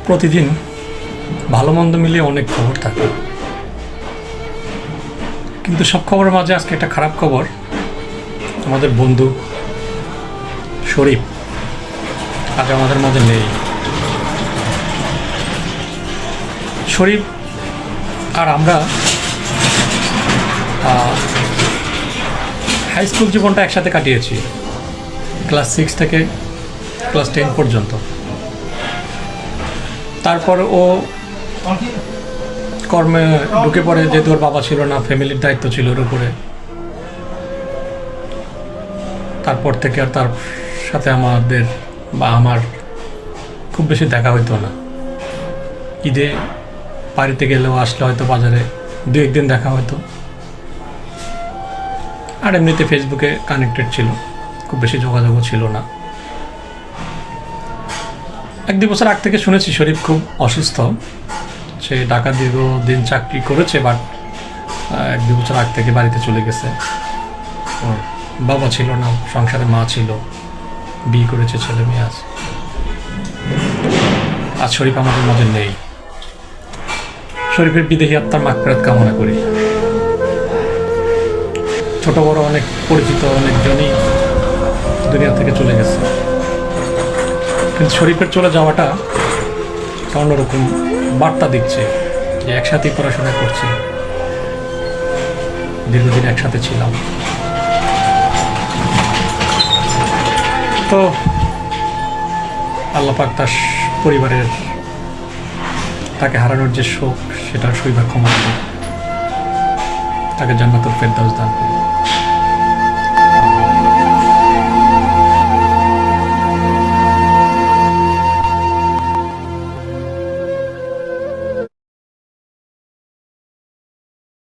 প্রতিদিন ভালো মন্দ মিলিয়ে অনেক খবর থাকে, কিন্তু সব খবরের মাঝে আজকে একটা খারাপ খবর। আমাদের বন্ধু শরীফ আজ আমাদের মাঝে নেই। শরীফ আর আমরা হাই স্কুল জীবনটা একসাথে কাটিয়েছি, ক্লাস 6 থেকে ক্লাস 10 পর্যন্ত। তারপর ও কর্মে ঢুকে পড়ে, যেহেতু ওর বাবা ছিল না, ফ্যামিলির দায়িত্ব ছিল ওর উপরে। তারপর থেকে আর তার সাথে আমাদের বা আমার খুব বেশি দেখা হইতো না। ঈদে বাড়িতে গেলেও আসলে হয়তো বাজারে 2-1 দিন দেখা হতো, আর এমনিতে ফেসবুকে কানেক্টেড ছিল, খুব বেশি যোগাযোগও ছিল না। 1-2 বছর আগ থেকে শুনেছি শরীফ খুব অসুস্থ। সে ঢাকা দীর্ঘদিন চাকরি করেছে, বাট 1-2 বছর আগ থেকে বাড়িতে চলে গেছে। ওর বাবা ছিল না, সংসারে মা ছিল, বিয়ে করেছে, ছেলে মেয়ে আছে। আজ শরীফ আমাদের মাঝে নেই। শরীফের বিদেহী আত্মার মাগফিরাত কামনা করি। ছোট বড় অনেক পরিচিত অনেকজনই দুনিয়া থেকে চলে গেছে, কিন্তু শরীফের চলে যাওয়াটা অন্যরকম বার্তা দিচ্ছে যে একসাথেই পড়াশোনা করছি, দীর্ঘদিন একসাথে ছিলাম। তো আল্লাহ পাক তার পরিবারের তাকে হারানোর যে শোক, সেটা সইবার ক্ষমতা, তাকে জান্নাতুল ফেরদাউস দান করুন।